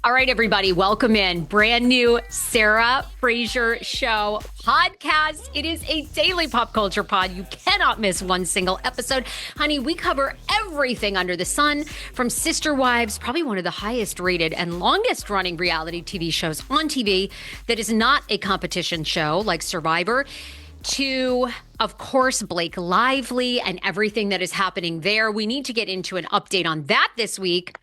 All right, everybody, welcome in. Brand new Sarah Fraser Show Podcast. It is a daily pop culture pod. You cannot miss one single episode. Honey, we cover everything under the sun, from Sister Wives, probably one of the highest rated and longest running reality TV shows on TV that is not a competition show like Survivor, to, of course, Blake Lively and everything that is happening there. We need to get into an update on that this week.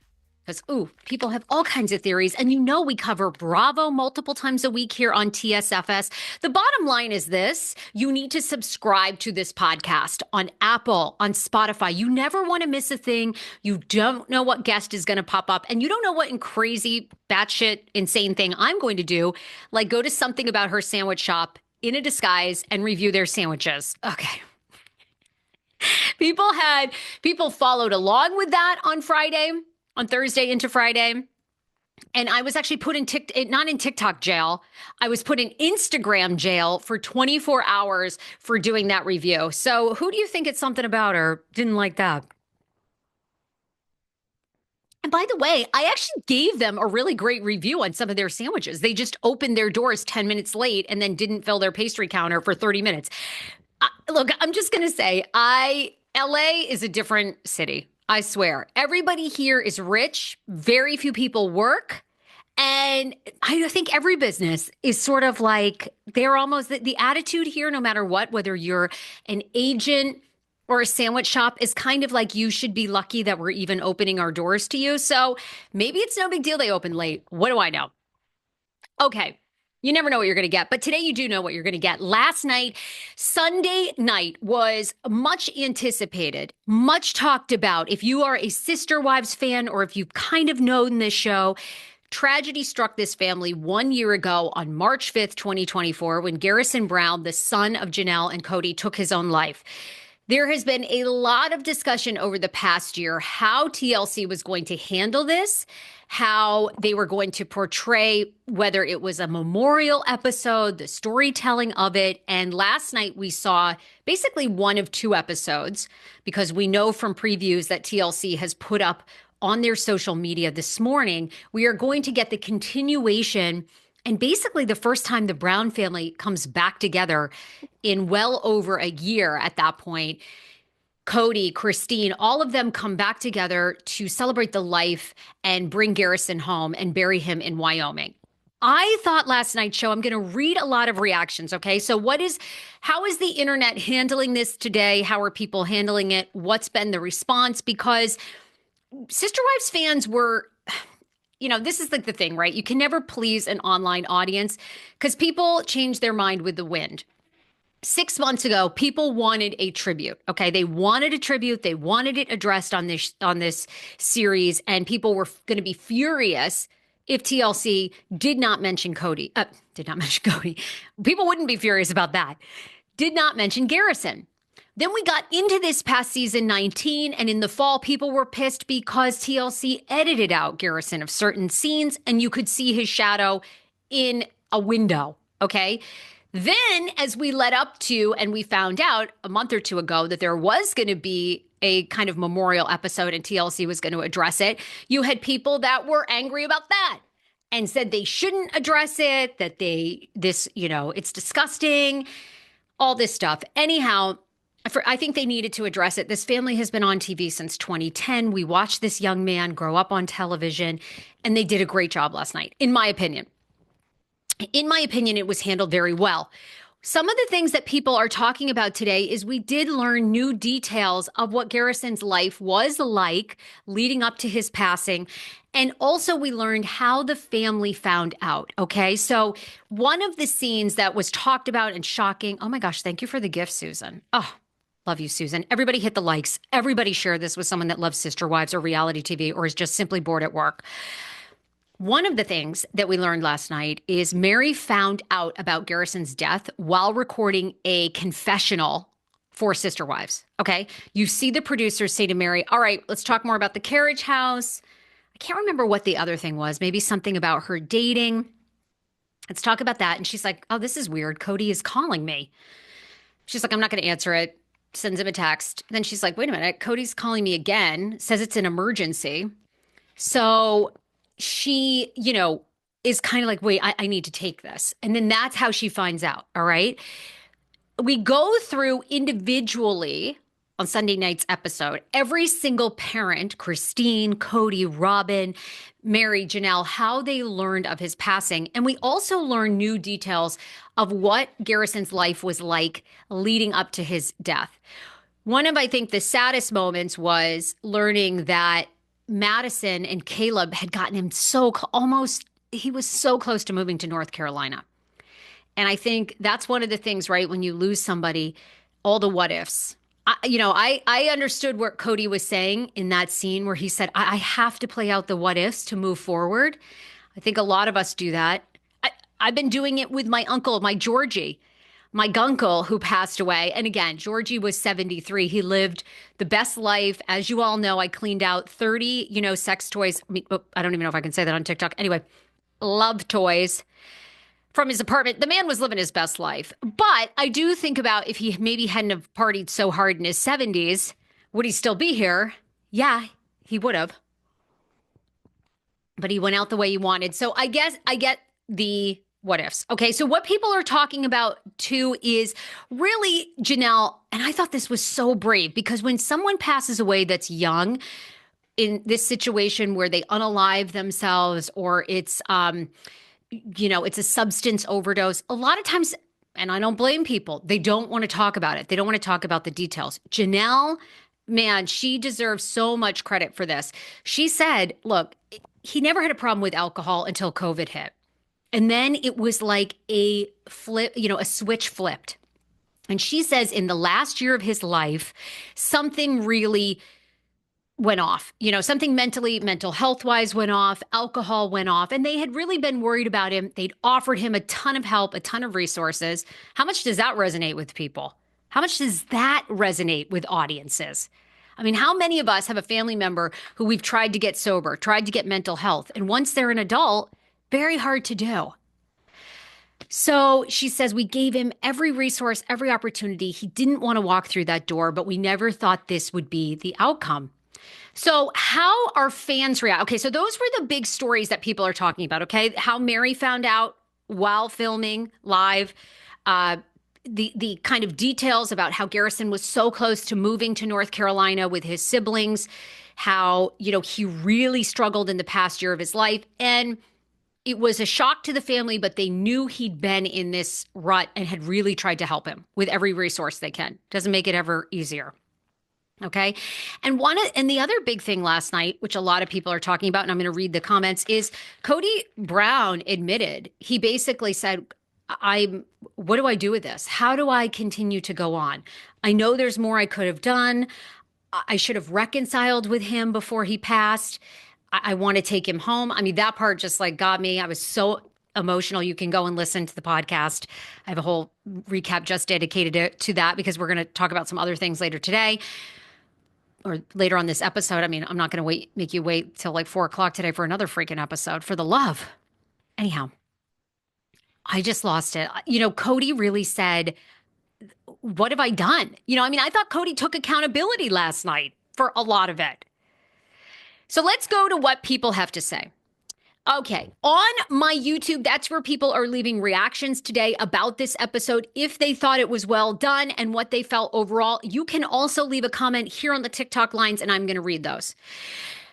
Because, people have all kinds of theories. And you know we cover Bravo multiple times a week here on TSFS. The bottom line is this. You need to subscribe to this podcast on Apple, on Spotify. You never want to miss a thing. You don't know what guest is going to pop up. And you don't know what crazy, batshit, insane thing I'm going to do. Like go to Something About Her sandwich shop in a disguise and review their sandwiches. Okay. People followed along with that on Thursday into Friday. And I was actually put not in TikTok jail. I was put in Instagram jail for 24 hours for doing that review. So who do you think it's something about or didn't like that? And by the way, I actually gave them a really great review on some of their sandwiches. They just opened their doors 10 minutes late and then didn't fill their pastry counter for 30 minutes. Look, I'm just going to say, LA is a different city. I swear. Everybody here is rich. Very few people work. And I think every business is sort of like, they're almost, the attitude here, no matter what, whether you're an agent or a sandwich shop, is kind of like, you should be lucky that we're even opening our doors to you. So maybe it's no big deal they open late. What do I know? Okay. You never know what you're going to get, but today you do know what you're going to get. Last night, Sunday night, was much anticipated, much talked about. If you are a Sister Wives fan or if you've kind of known this show, tragedy struck this family 1 year ago on March 5th, 2024, when Garrison Brown, the son of Janelle and Kody, took his own life. There has been a lot of discussion over the past year how TLC was going to handle this, how they were going to portray, whether it was a memorial episode, the storytelling of it. And last night we saw basically one of two episodes, because we know from previews that TLC has put up on their social media this morning. We are going to get the continuation and basically the first time the Brown family comes back together in well over a year at that point. Kody, Christine, all of them come back together to celebrate the life and bring Garrison home and bury him in Wyoming. I thought last night's show, I'm going to read a lot of reactions, okay? So how is the internet handling this today? How are people handling it? What's been the response? Because Sister Wives fans were... this is like the thing, right? You can never please an online audience because people change their mind with the wind. 6 months ago, people wanted a tribute. Okay. They wanted a tribute. They wanted it addressed on this series. And people were going to be furious if TLC did not mention Kody. People wouldn't be furious about that. Did not mention Garrison. Then we got into this past season 19, and in the fall, people were pissed because TLC edited out Garrison of certain scenes, and you could see his shadow in a window, okay? Then, as we led up to, and we found out a month or two ago that there was going to be a kind of memorial episode and TLC was going to address it, you had people that were angry about that and said they shouldn't address it, that it's disgusting, all this stuff. Anyhow, I think they needed to address it. This family has been on TV since 2010. We watched this young man grow up on television, and they did a great job last night, in my opinion. In my opinion, it was handled very well. Some of the things that people are talking about today is we did learn new details of what Garrison's life was like leading up to his passing. And also we learned how the family found out. Okay. So one of the scenes that was talked about and shocking. Oh my gosh. Thank you for the gift, Susan. Oh, love you, Susan. Everybody hit the likes. Everybody share this with someone that loves Sister Wives or reality TV or is just simply bored at work. One of the things that we learned last night is Mary found out about Garrison's death while recording a confessional for Sister Wives. Okay. You see the producers say to Mary, all right, let's talk more about the carriage house. I can't remember what the other thing was. Maybe something about her dating. Let's talk about that. And she's like, oh, this is weird. Kody is calling me. She's like, I'm not going to answer it. Sends him a text. Then she's like, wait a minute. Kody's calling me again. Says it's an emergency. So she, is kind of like, wait, I need to take this. And then that's how she finds out. All right. We go through individually on Sunday night's episode, every single parent, Christine, Kody, Robin, Mary, Janelle, how they learned of his passing. And we also learn new details of what Garrison's life was like leading up to his death. One of, I think, the saddest moments was learning that Madison and Caleb had gotten him he was so close to moving to North Carolina. And I think that's one of the things, right? When you lose somebody, all the what ifs. I understood what Kody was saying in that scene where he said, I have to play out the what ifs to move forward. I think a lot of us do that. I've been doing it with my uncle, my Georgie, my gunkle who passed away. And again, Georgie was 73. He lived the best life. As you all know, I cleaned out 30, sex toys. I don't even know if I can say that on TikTok. Anyway, love toys from his apartment. The man was living his best life. But I do think about if he maybe hadn't have partied so hard in his 70s, would he still be here? Yeah, he would have. But he went out the way he wanted. So I guess I get the what ifs. Okay, so what people are talking about too is really, Janelle, and I thought this was so brave because when someone passes away that's young, in this situation where they unalive themselves or it's it's a substance overdose. A lot of times, and I don't blame people, they don't want to talk about it. They don't want to talk about the details. Janelle, man, she deserves so much credit for this. She said, look, he never had a problem with alcohol until COVID hit. And then it was like a flip, a switch flipped. And she says in the last year of his life, something really went off, something mental health wise went off, alcohol went off, and they had really been worried about him. They'd offered him a ton of help, a ton of resources. How much does that resonate with people? How much does that resonate with audiences? I mean, how many of us have a family member who we've tried to get sober, tried to get mental health, and once they're an adult, very hard to do. So she says, we gave him every resource, every opportunity. He didn't want to walk through that door, but we never thought this would be the outcome. So how are fans react? Okay, so those were the big stories that people are talking about, okay? How Mary found out while filming live, the kind of details about how Garrison was so close to moving to North Carolina with his siblings, how, he really struggled in the past year of his life. And it was a shock to the family, but they knew he'd been in this rut and had really tried to help him with every resource they can. Doesn't make it ever easier. Okay. And the other big thing last night, which a lot of people are talking about, and I'm going to read the comments, is Kody Brown admitted, he basically said, what do I do with this? How do I continue to go on? I know there's more I could have done. I should have reconciled with him before he passed. I want to take him home. I mean, that part just got me. I was so emotional. You can go and listen to the podcast. I have a whole recap just dedicated to that because we're going to talk about some other things later today. Or later on this episode. I mean, I'm not going to make you wait till 4:00 today for another freaking episode for the love. Anyhow, I just lost it. Kody really said, what have I done? I thought Kody took accountability last night for a lot of it. So let's go to what people have to say. Okay, on my YouTube, that's where people are leaving reactions today about this episode, if they thought it was well done and what they felt overall. You can also leave a comment here on the TikTok lines, and I'm going to read those.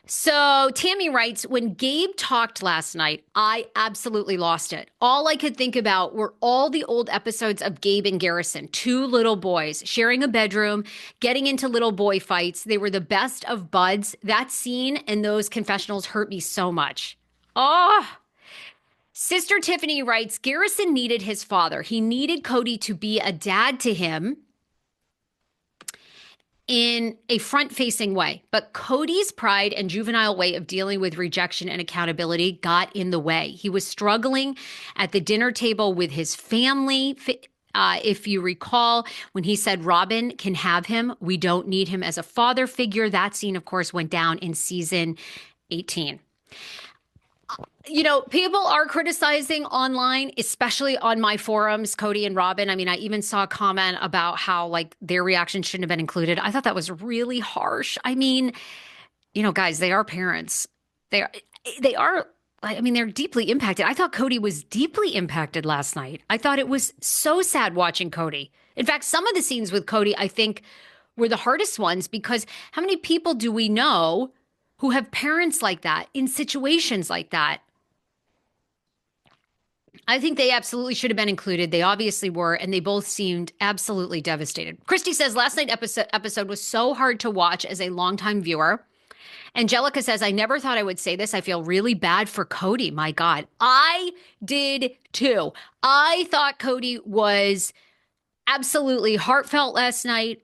So Tammy writes, when Gabe talked last night, I absolutely lost it. All I could think about were all the old episodes of Gabe and Garrison, two little boys sharing a bedroom, getting into little boy fights. They were the best of buds. That scene and those confessionals hurt me so much. Oh, Sister Tiffany writes, Garrison needed his father. He needed Kody to be a dad to him in a front-facing way. But Kody's pride and juvenile way of dealing with rejection and accountability got in the way. He was struggling at the dinner table with his family. If you recall, when he said Robin can have him, we don't need him as a father figure. That scene, of course, went down in season 18. People are criticizing online, especially on my forums, Kody and Robin. I mean, I even saw a comment about how their reaction shouldn't have been included. I thought that was really harsh. I mean, guys, they are parents. They are I mean, they're deeply impacted. I thought Kody was deeply impacted last night. I thought it was so sad watching Kody. In fact, some of the scenes with Kody, I think, were the hardest ones because how many people do we know who have parents like that in situations like that? I think they absolutely should have been included. They obviously were, and they both seemed absolutely devastated. Christy says, last night episode was so hard to watch as a longtime viewer. Angelica says, I never thought I would say this. I feel really bad for Kody. My God. I did too. I thought Kody was absolutely heartfelt last night,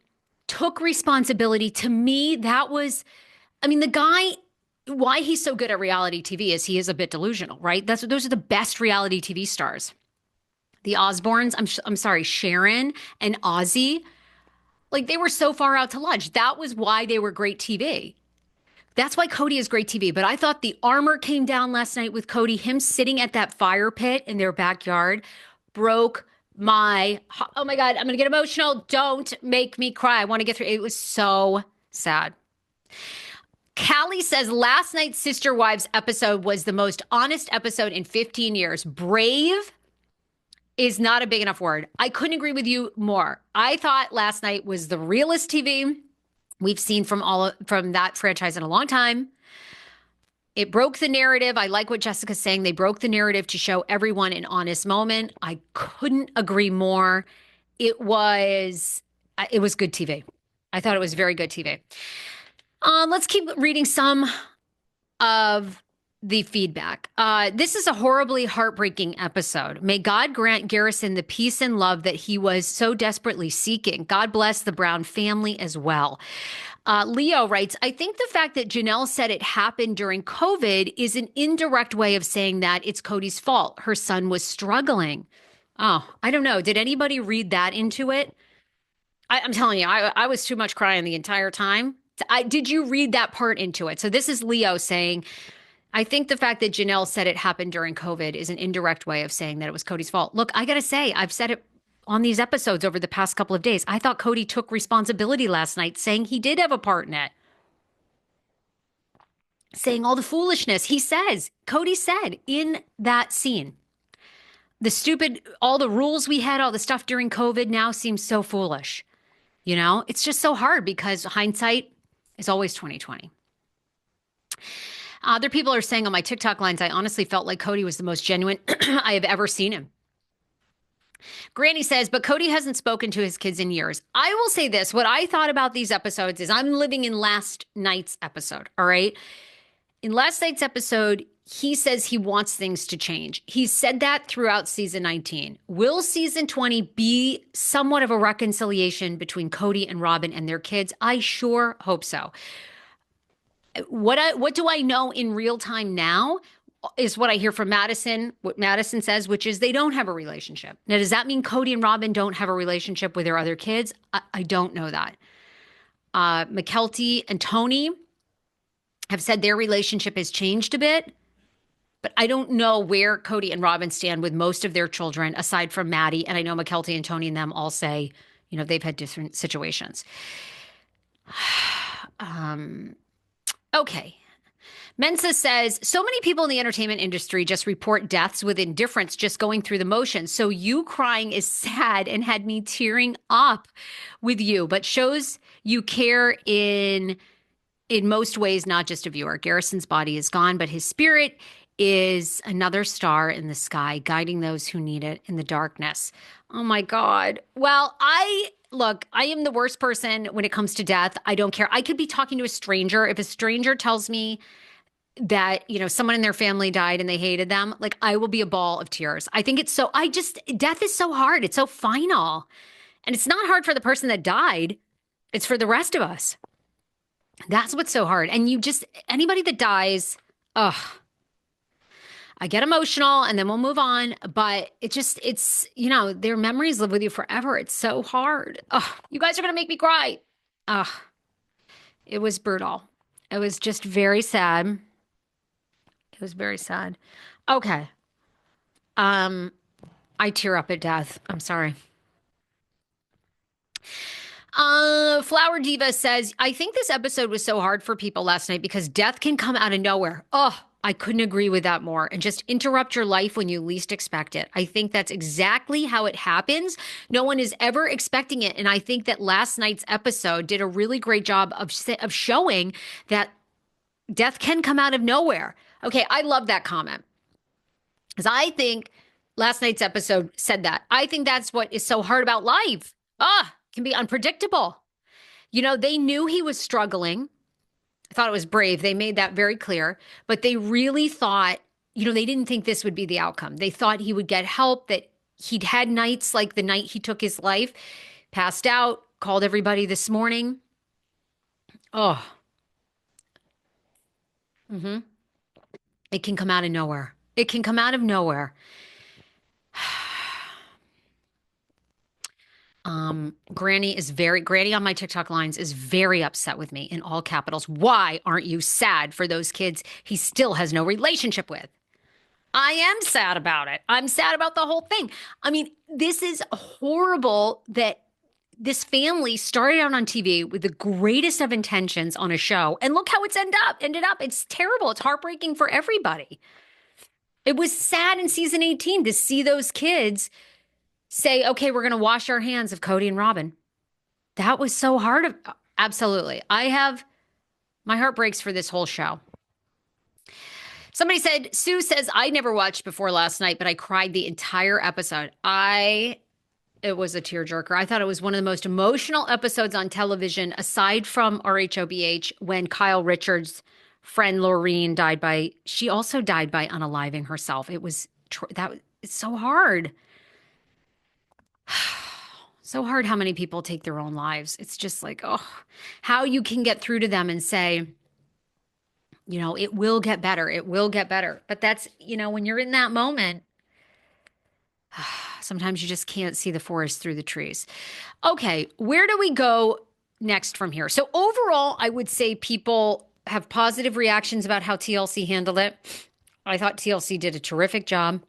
took responsibility. To me, that was, I mean, the guy, why he's so good at reality TV is he is a bit delusional, right? Those are the best reality TV stars. The Osbournes, I'm sorry, Sharon and Ozzy, like they were so far out to lunch. That was why they were great TV. That's why Kody is great TV. But I thought the armor came down last night with Kody. Him sitting at that fire pit in their backyard broke my, oh my God, I'm going to get emotional. Don't make me cry. I want to get through. It was so sad. Callie says last night's Sister Wives episode was the most honest episode in 15 years. Brave is not a big enough word. I couldn't agree with you more. I thought last night was the realest TV we've seen from that franchise in a long time. It broke the narrative. I like what Jessica's saying. They broke the narrative to show everyone an honest moment. I couldn't agree more. It was good TV. I thought it was very good TV. Let's keep reading some of the feedback. This is a horribly heartbreaking episode. May God grant Garrison the peace and love that he was so desperately seeking. God bless the Brown family as well. Leo writes, I think the fact that Janelle said it happened during COVID is an indirect way of saying that it's Kody's fault. Her son was struggling. Oh, I don't know. Did anybody read that into it? I'm telling you, I was too much crying the entire time. Did you read that part into it? So this is Leo saying, I think the fact that Janelle said it happened during COVID is an indirect way of saying that it was Kody's fault. Look, I got to say, I've said it on these episodes over the past couple of days. I thought Kody took responsibility last night, saying he did have a part in it. Saying all the foolishness Kody said in that scene. All the rules we had, all the stuff during COVID now seems so foolish. You know, it's just so hard because hindsight is always 2020. Other people are saying on my TikTok lines, I honestly felt like Kody was the most genuine I have ever seen him. Granny says, but Kody hasn't spoken to his kids in years. I will say this. What I thought about these episodes is I'm living in last night's episode. All right. In last night's episode, he says he wants things to change. He said that throughout season 19. Will season 20 be somewhat of a reconciliation between Kody and Robyn and their kids? I sure hope so. What do I know in real time now is what I hear from Madison, what Madison says, which is they don't have a relationship. Now, does that mean Kody and Robyn don't have a relationship with their other kids? I don't know that. Mykelti and Tony have said their relationship has changed a bit, but I don't know where Kody and Robyn stand with most of their children, aside from Maddie. And I know Mykelti and Tony and them all say, you know, they've had different situations. Okay. Mensa says, so many people in the entertainment industry just report deaths with indifference, just going through the motions. So you crying is sad and had me tearing up with you, but shows you care in most ways, not just a viewer. Garrison's body is gone, but his spirit is another star in the sky, guiding those who need it in the darkness. Oh my God. Well, Look, I am the worst person when it comes to death. I don't care. I could be talking to a stranger. If a stranger tells me that, you know, someone in their family died and they hated them, like I will be a ball of tears. I think death is so hard. It's so final. And it's not hard for the person that died. It's for the rest of us. That's what's so hard. And anybody that dies, I get emotional and then we'll move on, but it's, you know, their memories live with you forever. It's so hard. You guys are going to make me cry. It was brutal. It was just very sad. It was very sad. Okay. I tear up at death. I'm sorry. Flower Diva says, I think this episode was so hard for people last night because death can come out of nowhere. I couldn't agree with that more. And just interrupt your life when you least expect it. I think that's exactly how it happens. No one is ever expecting it. And I think that last night's episode did a really great job of showing that death can come out of nowhere. Okay, I love that comment. Because I think last night's episode said that. I think that's what is so hard about life. It can be unpredictable. You know, they knew he was struggling. I thought it was brave. They made that very clear. But they really thought, you know, they didn't think this would be the outcome. They thought he would get help, that he'd had nights like the night he took his life, passed out, called everybody this morning. Oh. It can come out of nowhere. It can come out of nowhere. Granny on my TikTok lines is very upset with me in all capitals. Why aren't you sad for those kids he still has no relationship with? I am sad about it. I'm sad about the whole thing. I mean, this is horrible that this family started out on TV with the greatest of intentions on a show. And look how it's ended up. It's terrible. It's heartbreaking for everybody. It was sad in season 18 to see those kids say, okay, we're going to wash our hands of Kody and Robin. That was so hard. Absolutely. My heart breaks for this whole show. Somebody said, Sue says, I never watched before last night, but I cried the entire episode. It was a tearjerker. I thought it was one of the most emotional episodes on television, aside from RHOBH, when Kyle Richards' friend Laureen she also died by unaliving herself. It's so hard. So hard how many people take their own lives. It's just like, how you can get through to them and say, you know, it will get better. It will get better. But that's, you know, when you're in that moment, sometimes you just can't see the forest through the trees. Okay, where do we go next from here? So overall, I would say people have positive reactions about how TLC handled it. I thought TLC did a terrific job.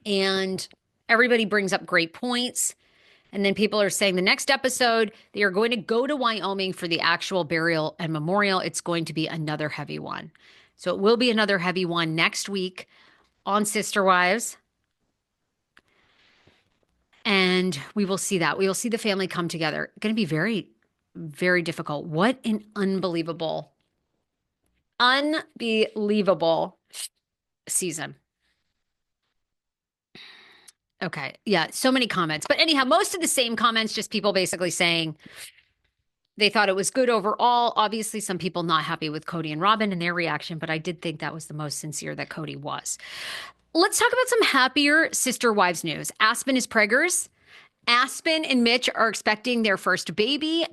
And everybody brings up great points. And then people are saying the next episode, they are going to go to Wyoming for the actual burial and memorial. It's going to be another heavy one. So it will be another heavy one next week on Sister Wives. And we will see that. We will see the family come together. It's going to be very, very difficult. What an unbelievable season. Okay. Yeah. So many comments. But anyhow, most of the same comments, just people basically saying they thought it was good overall. Obviously, some people not happy with Kody and Robin and their reaction, but I did think that was the most sincere that Kody was. Let's talk about some happier Sister Wives news. Aspen is preggers. Aspen and Mitch are expecting their first baby.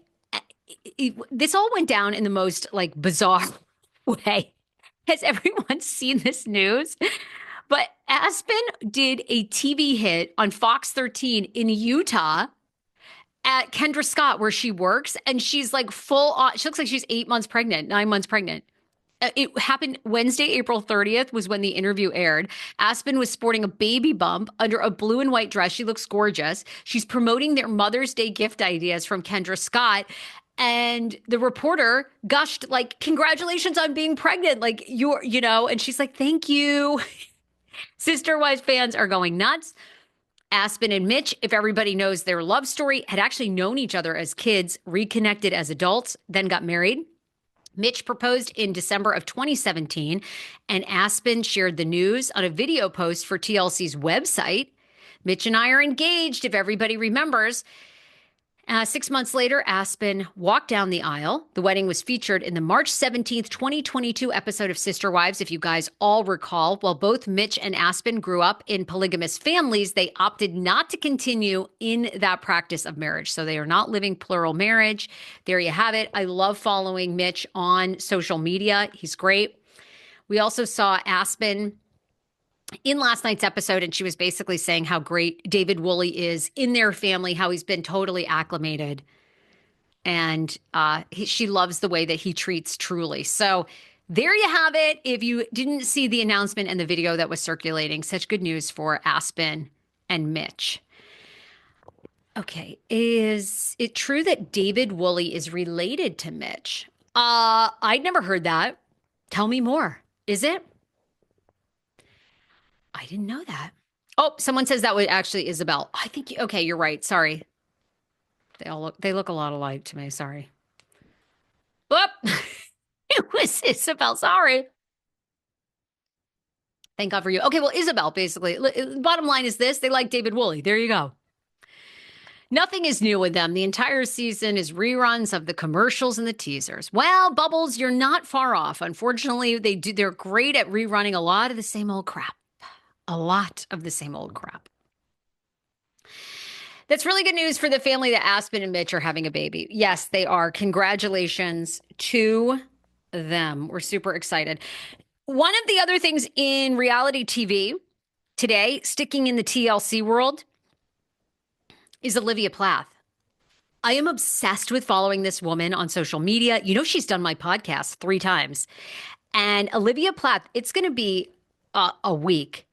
This all went down in the most bizarre way. Has everyone seen this news? But Aspen did a TV hit on Fox 13 in Utah at Kendra Scott, where she works, and she's full on. She looks like she's 9 months pregnant. It happened Wednesday, April 30th was when the interview aired. Aspen was sporting a baby bump under a blue and white dress. She looks gorgeous. She's promoting their Mother's Day gift ideas from Kendra Scott. And the reporter gushed congratulations on being pregnant. And she's like, thank you. Sister Wives fans are going nuts. Aspen and Mitch, if everybody knows their love story, had actually known each other as kids, reconnected as adults, then got married. Mitch proposed in December of 2017, and Aspen shared the news on a video post for TLC's website. Mitch and I are engaged, if everybody remembers. 6 months later, Aspen walked down the aisle. The wedding was featured in the March 17th, 2022 episode of Sister Wives, if you guys all recall. While both Mitch and Aspen grew up in polygamous families, they opted not to continue in that practice of marriage. So they are not living plural marriage. There you have it. I love following Mitch on social media. He's great. We also saw Aspen in last night's episode, and she was basically saying how great David Woolley is in their family, how he's been totally acclimated. And she loves the way that he treats Truly. So there you have it. If you didn't see the announcement and the video that was circulating, such good news for Aspen and Mitch. Okay. Is it true that David Woolley is related to Mitch? I'd never heard that. Tell me more. Is it? I didn't know that. Oh, someone says that was actually Isabel. I think, okay, you're right. Sorry. They look a lot alike to me. Sorry. Whoop. It was Isabel. Sorry. Thank God for you. Okay, well, Isabel, basically. Bottom line is this. They like David Woolley. There you go. Nothing is new with them. The entire season is reruns of the commercials and the teasers. Well, Bubbles, you're not far off. Unfortunately, they're great at rerunning a lot of the same old crap. A lot of the same old crap. That's really good news for the family that Aspen and Mitch are having a baby. Yes, they are. Congratulations to them. We're super excited. One of the other things in reality TV today, sticking in the TLC world, is Olivia Plath. I am obsessed with following this woman on social media. You know, she's done my podcast 3 times. And Olivia Plath, it's going to be a week,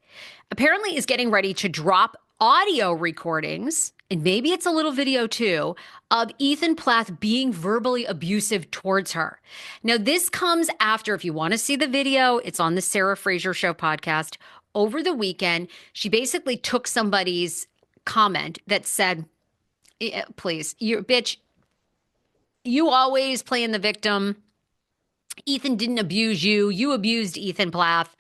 apparently is getting ready to drop audio recordings, and maybe it's a little video too, of Ethan Plath being verbally abusive towards her. Now, this comes after, if you want to see the video, it's on the Sarah Fraser Show podcast. Over the weekend, she basically took somebody's comment that said, please, you bitch, you always playing the victim. Ethan didn't abuse you. You abused Ethan Plath.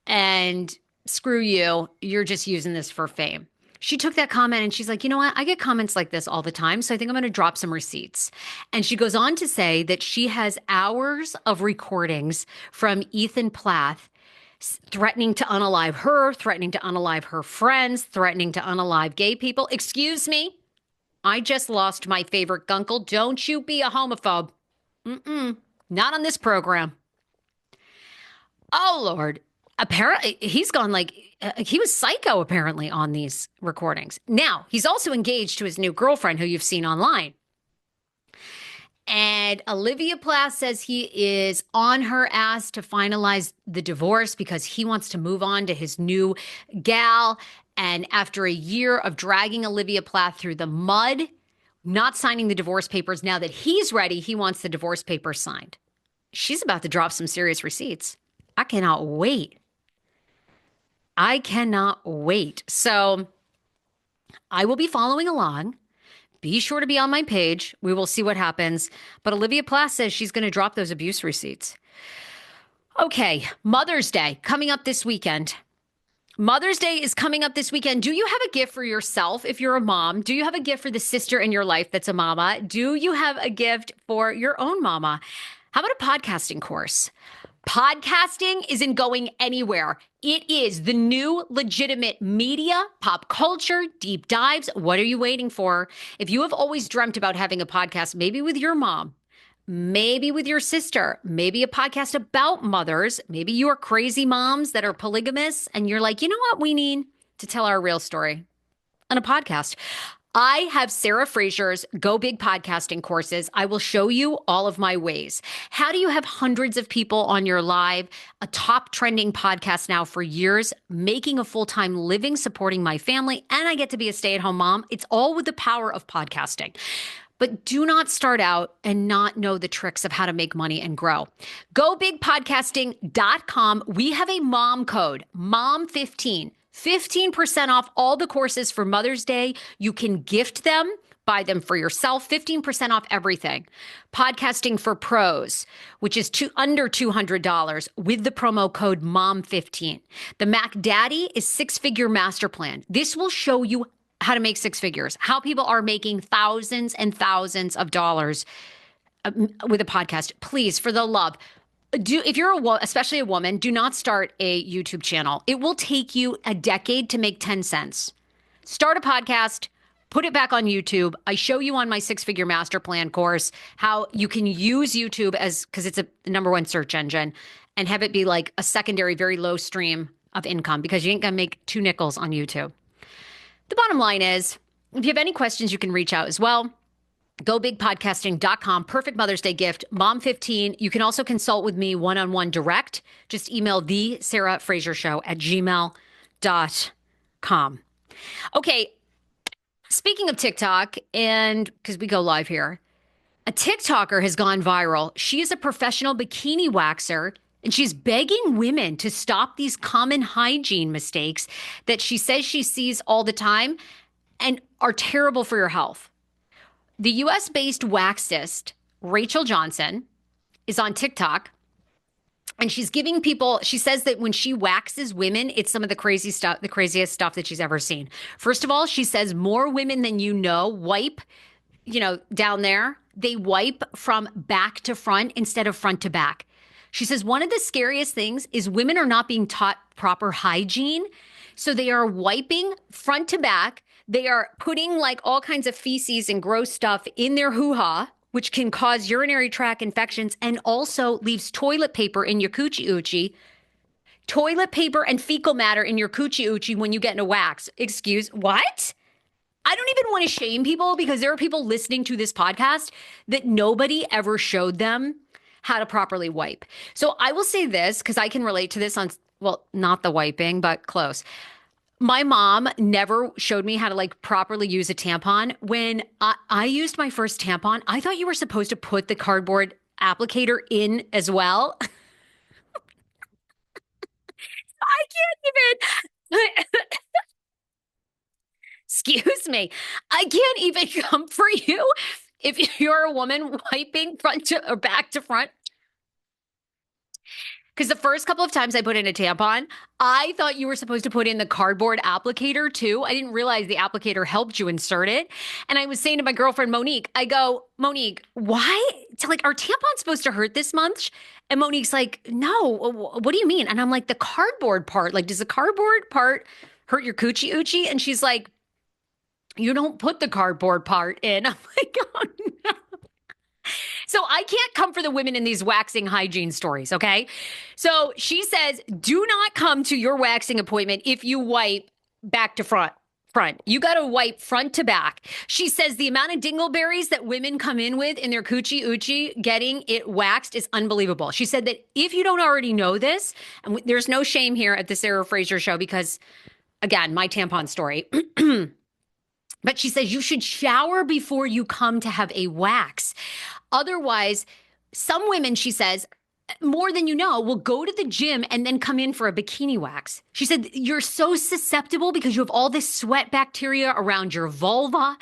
And screw you. You're just using this for fame. She took that comment and she's like, you know what? I get comments like this all the time. So I think I'm going to drop some receipts. And she goes on to say that she has hours of recordings from Ethan Plath threatening to unalive her, threatening to unalive her friends, threatening to unalive gay people. Excuse me. I just lost my favorite gunkle. Don't you be a homophobe. Not on this program. Oh, Lord. Apparently, he's gone like, he was psycho apparently on these recordings. Now, he's also engaged to his new girlfriend who you've seen online. And Olivia Plath says he is on her ass to finalize the divorce because he wants to move on to his new gal. And after a year of dragging Olivia Plath through the mud, not signing the divorce papers, now that he's ready, he wants the divorce papers signed. She's about to drop some serious receipts. I cannot wait. I cannot wait. So I will be following along. Be sure to be on my page. We will see what happens. But Olivia Plath says she's going to drop those abuse receipts. Okay, Mother's Day coming up this weekend. Mother's Day is coming up this weekend. Do you have a gift for yourself if you're a mom? Do you have a gift for the sister in your life that's a mama? Do you have a gift for your own mama? How about a podcasting course? Podcasting isn't going anywhere. It is the new legitimate media, pop culture, deep dives. What are you waiting for? If you have always dreamt about having a podcast, maybe with your mom, maybe with your sister, maybe a podcast about mothers, maybe you are crazy moms that are polygamous and you're like, you know what? We need to tell our real story on a podcast. I have Sarah Fraser's Go Big podcasting courses. I will show you all of my ways. How do you have hundreds of people on your live, a top trending podcast now for years, making a full-time living, supporting my family, and I get to be a stay-at-home mom? It's all with the power of podcasting. But do not start out and not know the tricks of how to make money and grow. GoBigPodcasting.com. We have a mom code, MOM15. 15% off all the courses for Mother's Day. You can gift them, buy them for yourself, 15% off everything. Podcasting for Pros, which is under $200 with the promo code MOM15. The Mac Daddy is 6-figure master plan. This will show you how to make 6 figures, how people are making thousands and thousands of dollars with a podcast. Please, for the love, if you're especially a woman, do not start a YouTube channel. It will take you a decade to make 10 cents. Start a podcast, put it back on YouTube. I show you on my 6-figure master plan course how you can use YouTube because it's a number 1 search engine, and have it be like a secondary, very low stream of income because you ain't gonna make 2 nickels on YouTube. The bottom line is, if you have any questions, you can reach out as well. GoBigPodcasting.com. Perfect Mother's Day gift, Mom15. You can also consult with me one-on-one direct. Just email thesarahfrasershow@gmail.com. Okay, speaking of TikTok, and because we go live here, a TikToker has gone viral. She is a professional bikini waxer And she's begging women to stop these common hygiene mistakes that she says she sees all the time and are terrible for your health. The US based waxist, Rachel Johnson, is on TikTok. And she's giving people, she says that when she waxes women, it's some of the crazy stuff, the craziest stuff that she's ever seen. First of all, she says more women than you know wipe, down there, they wipe from back to front instead of front to back. She says one of the scariest things is women are not being taught proper hygiene. So they are wiping front to back. They are putting like all kinds of feces and gross stuff in their hoo-ha, which can cause urinary tract infections and also leaves toilet paper in your coochie oochie. Toilet paper and fecal matter in your coochie oochie when you get in a wax. Excuse, what? I don't even want to shame people because there are people listening to this podcast that nobody ever showed them how to properly wipe. So I will say this because I can relate to this on, well, not the wiping, but close. My mom never showed me how to like properly use a tampon. When I used my first tampon, I thought you were supposed to put the cardboard applicator in as well. I can't even. Excuse me. I can't even come for you if you're a woman wiping front to or back to front. Because the first couple of times I put in a tampon, I thought you were supposed to put in the cardboard applicator too. I didn't realize the applicator helped you insert it. And I was saying to my girlfriend, Monique, I go, Monique, why? Are tampons supposed to hurt this much? And Monique's like, no, what do you mean? And I'm like, the cardboard part, like, does the cardboard part hurt your coochie oochie? And she's like, you don't put the cardboard part in. I'm like, oh no. So I can't come for the women in these waxing hygiene stories, okay? So she says, do not come to your waxing appointment if you wipe back to front. You got to wipe front to back. She says the amount of dingleberries that women come in with in their coochie oochie getting it waxed is unbelievable. She said that if you don't already know this, and there's no shame here at the Sarah Fraser Show because, again, my tampon story. But she says you should shower before you come to have a wax. Otherwise, some women, she says, more than you know, will go to the gym and then come in for a bikini wax. She said, you're so susceptible because you have all this sweat bacteria around your vulva.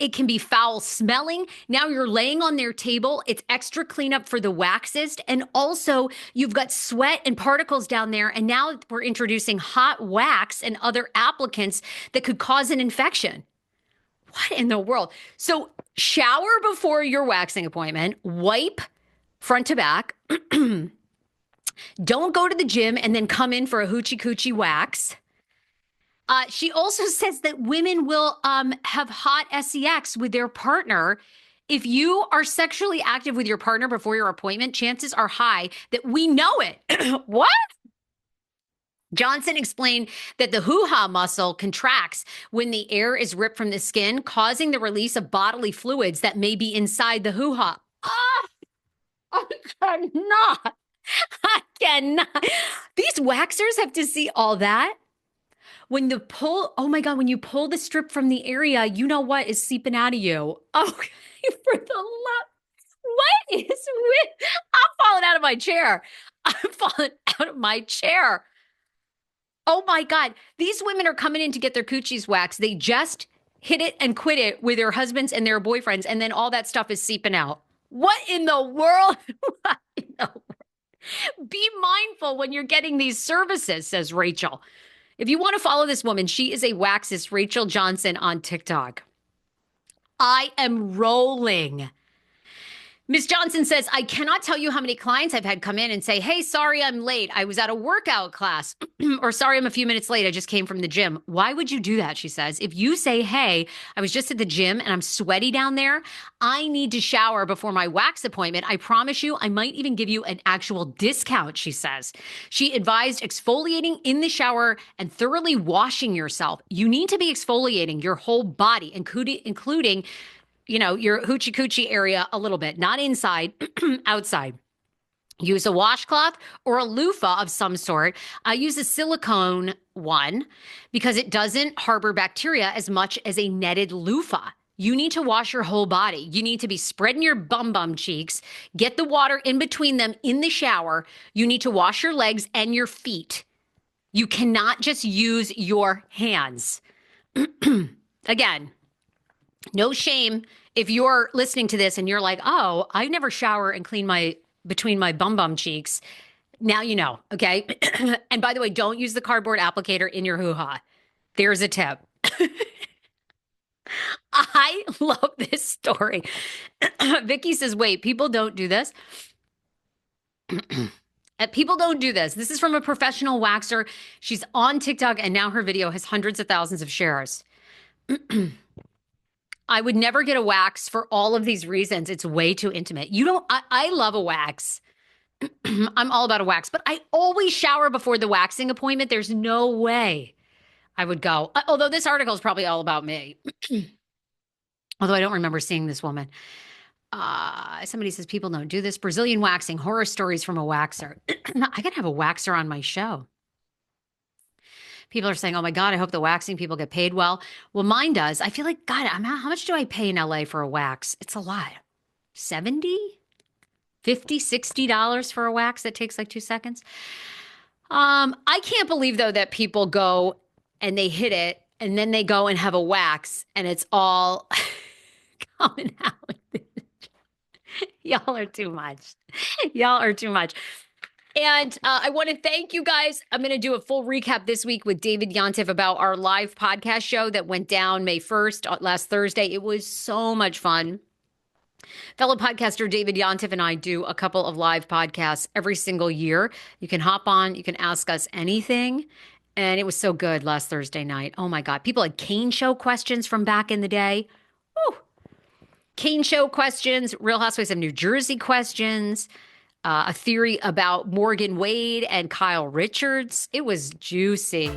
It can be foul smelling. Now you're laying on their table. It's extra cleanup for the waxist. And also you've got sweat and particles down there. And now we're introducing hot wax and other applicants that could cause an infection. What in the world? So shower before your waxing appointment, wipe front to back. Don't go to the gym and then come in for a hoochie coochie wax. She also says that women will have hot sex with their partner. If you are sexually active with your partner before your appointment, chances are high that we know it. What? Johnson explained that the hoo-ha muscle contracts when the air is ripped from the skin, causing the release of bodily fluids that may be inside the hoo-ha. Oh, I cannot. I cannot. These waxers have to see all that. When you pull the strip from the area, you know what is seeping out of you. Okay, for the love. What is with? I'm falling out of my chair. I'm falling out of my chair. Oh my God. These women are coming in to get their coochies waxed. They just hit it and quit it with their husbands and their boyfriends. And then all that stuff is seeping out. What in the world? What in the world? Be mindful when you're getting these services, says Rachel. If you want to follow this woman, she is a waxist, Rachel Johnson on TikTok. I am rolling. Ms. Johnson says, I cannot tell you how many clients I've had come in and say, hey, sorry, I'm late. I was at a workout class. Or sorry, I'm a few minutes late. I just came from the gym. Why would you do that? She says, if you say, hey, I was just at the gym and I'm sweaty down there. I need to shower before my wax appointment. I promise you, I might even give you an actual discount, she says. She advised exfoliating in the shower and thoroughly washing yourself. You need to be exfoliating your whole body, including your hoochie coochie area a little bit, not inside, outside. Use a washcloth or a loofah of some sort. I use a silicone one because it doesn't harbor bacteria as much as a netted loofah. You need to wash your whole body. You need to be spreading your bum cheeks, get the water in between them in the shower. You need to wash your legs and your feet. You cannot just use your hands. Again, no shame if you're listening to this and you're like, oh, I never shower and clean between my bum cheeks. Now you know, okay? And by the way, don't use the cardboard applicator in your hoo-ha. There's a tip. I love this story. Vicky says, wait, people don't do this? People don't do this. This is from a professional waxer. She's on TikTok, and now her video has hundreds of thousands of shares. I would never get a wax for all of these reasons. It's way too intimate. I love a wax. I'm all about a wax, but I always shower before the waxing appointment. There's no way I would go. Although this article is probably all about me. Although I don't remember seeing this woman. Somebody says people don't do this. Brazilian waxing, horror stories from a waxer. I could have a waxer on my show. People are saying, oh my God, I hope the waxing people get paid well. Well, mine does. I feel like, God, how much do I pay in LA for a wax? It's a lot. $70, $50, $60 for a wax that takes like 2 seconds. I can't believe though that people go and they hit it and then they go and have a wax and it's all coming out. Y'all are too much. Y'all are too much. And I want to thank you guys. I'm going to do a full recap this week with David Yontef about our live podcast show that went down May 1st, last Thursday. It was so much fun. Fellow podcaster David Yontef and I do a couple of live podcasts every single year. You can hop on. You can ask us anything. And it was so good last Thursday night. Oh, my God. People had Kane Show questions from back in the day. Woo. Kane Show questions, Real Housewives of New Jersey questions, a theory about Morgan Wade and Kyle Richards. It was juicy.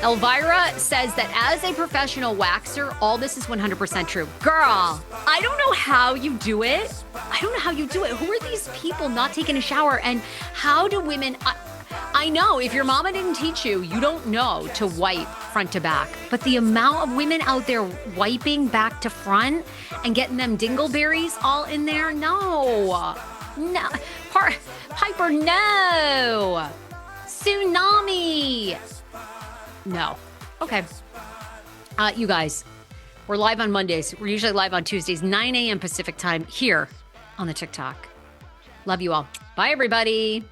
Elvira says that as a professional waxer, all this is 100% true. Girl, I don't know how you do it. Who are these people not taking a shower? And how do women... I know if your mama didn't teach you, you don't know to wipe front to back. But the amount of women out there wiping back to front and getting them dingleberries all in there, no. Piper, no. Tsunami. No. Okay. You guys, we're live on Mondays. We're usually live on Tuesdays, 9 a.m. Pacific time here on the TikTok. Love you all. Bye, everybody.